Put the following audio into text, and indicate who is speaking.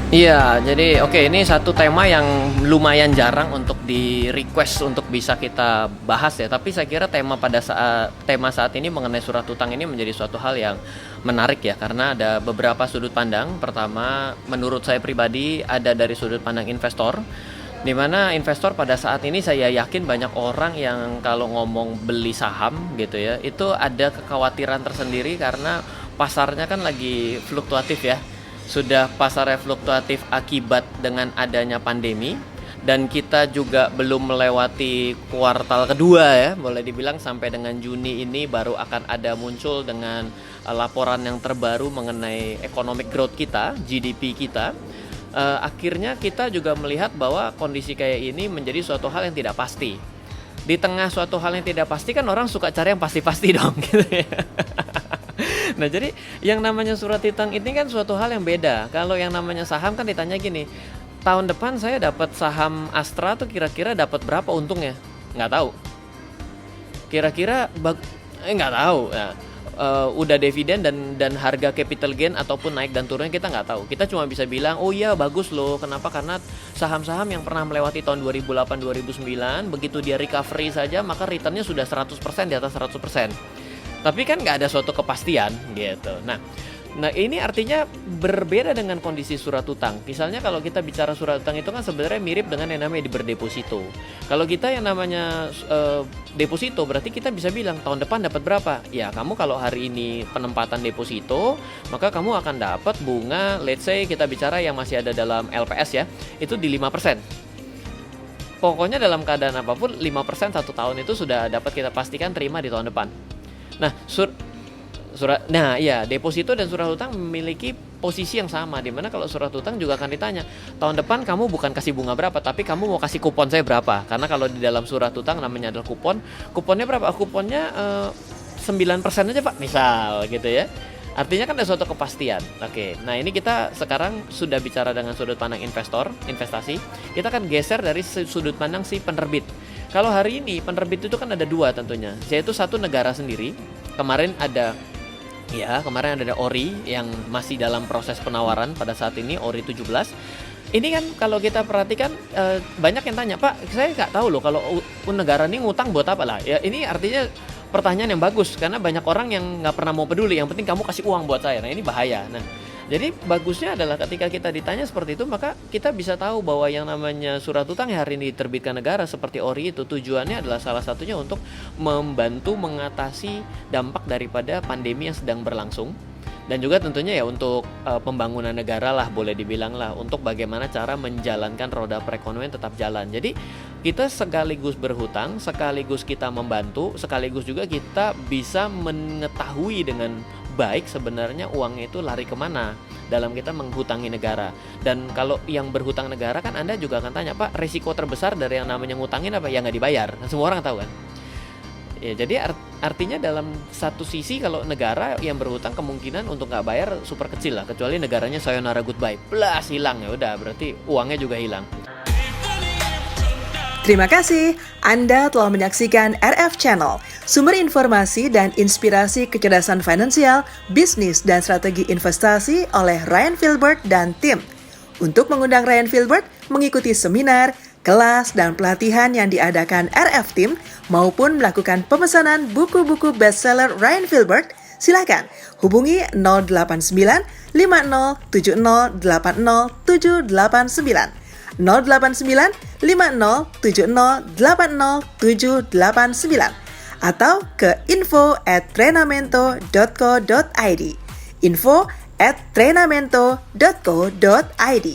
Speaker 1: Iya, jadi oke, ini satu tema yang lumayan jarang untuk di request untuk bisa kita bahas ya. Tapi saya kira tema saat ini mengenai surat utang ini menjadi suatu hal yang menarik ya, karena ada beberapa sudut pandang. Pertama, menurut saya pribadi ada dari sudut pandang investor, di mana investor pada saat ini saya yakin banyak orang yang kalau ngomong beli saham gitu ya, itu ada kekhawatiran tersendiri karena pasarnya kan lagi fluktuatif ya. Sudah pasarnya fluktuatif akibat dengan adanya pandemi, dan kita juga belum melewati kuartal kedua ya, boleh dibilang sampai dengan Juni ini baru akan ada muncul dengan laporan yang terbaru mengenai economic growth kita, GDP kita. Akhirnya kita juga melihat bahwa kondisi kayak ini menjadi suatu hal yang tidak pasti. Di tengah suatu hal yang tidak pasti kan orang suka cari yang pasti-pasti dong gitu ya. Nah, jadi yang namanya surat utang ini kan suatu hal yang beda. Kalau yang namanya saham kan ditanya gini, tahun depan saya dapat saham Astra tuh kira-kira dapat berapa untungnya? Nggak tahu. Kira-kira nggak tahu. Nah, udah dividen dan harga capital gain ataupun naik dan turunnya kita nggak tahu. Kita cuma bisa bilang, oh iya bagus loh. Kenapa? Karena saham-saham yang pernah melewati tahun 2008-2009, begitu dia recovery saja, maka returnnya sudah 100%, di atas 100%. Tapi kan nggak ada suatu kepastian gitu. Nah ini artinya berbeda dengan kondisi surat utang. Misalnya kalau kita bicara surat utang itu kan sebenarnya mirip dengan yang namanya berdeposito. Kalau kita yang namanya deposito berarti kita bisa bilang tahun depan dapat berapa? Ya kamu kalau hari ini penempatan deposito, maka kamu akan dapat bunga, let's say kita bicara yang masih ada dalam LPS ya, itu di 5%. Pokoknya dalam keadaan apapun 5% 1 tahun itu sudah dapat kita pastikan terima di tahun depan. Nah, deposito dan surat utang memiliki posisi yang sama, di mana kalau surat utang juga akan ditanya, tahun depan kamu bukan kasih bunga berapa, tapi kamu mau kasih kupon saya berapa? Karena kalau di dalam surat utang namanya adalah kupon. Kuponnya berapa? Kuponnya 9% aja, Pak, misal gitu ya. Artinya kan ada suatu kepastian. Oke, nah ini kita sekarang sudah bicara dengan sudut pandang investor, investasi. Kita akan geser dari sudut pandang si penerbit. Kalau hari ini penerbit itu kan ada dua tentunya, yaitu satu negara sendiri. Kemarin ada ORI yang masih dalam proses penawaran pada saat ini, ORI 17. Ini kan kalau kita perhatikan banyak yang tanya, Pak, saya nggak tahu loh kalau negara ini ngutang buat apa lah. Ya ini artinya pertanyaan yang bagus, karena banyak orang yang nggak pernah mau peduli. Yang penting kamu kasih uang buat saya. Nah ini bahaya. Nah jadi bagusnya adalah ketika kita ditanya seperti itu, maka kita bisa tahu bahwa yang namanya surat utang yang hari ini diterbitkan negara seperti ORI itu tujuannya adalah salah satunya untuk membantu mengatasi dampak daripada pandemi yang sedang berlangsung. Dan juga tentunya ya untuk pembangunan negara lah, boleh dibilang lah, untuk bagaimana cara menjalankan roda perekonomian tetap jalan. Jadi kita sekaligus berhutang, sekaligus kita membantu, sekaligus juga kita bisa mengetahui dengan baik sebenarnya uangnya itu lari kemana dalam kita menghutangi negara. Dan kalau yang berhutang negara kan Anda juga akan tanya, Pak, resiko terbesar dari yang namanya ngutangin apa? Ya nggak dibayar, nah, semua orang tahu kan. Ya, jadi artinya dalam satu sisi kalau negara yang berhutang kemungkinan untuk nggak bayar super kecil lah, kecuali negaranya sayonara goodbye, plus hilang, ya udah berarti uangnya juga hilang.
Speaker 2: Terima kasih Anda telah menyaksikan RF Channel, sumber informasi dan inspirasi kecerdasan finansial, bisnis, dan strategi investasi oleh Ryan Filbert dan tim. Untuk mengundang Ryan Filbert mengikuti seminar, kelas, dan pelatihan yang diadakan RF Team maupun melakukan pemesanan buku-buku bestseller Ryan Filbert, silakan hubungi 089 5070 80789. 089 5070 80789 atau ke info@trenamento.co.id. info@trenamento.co.id.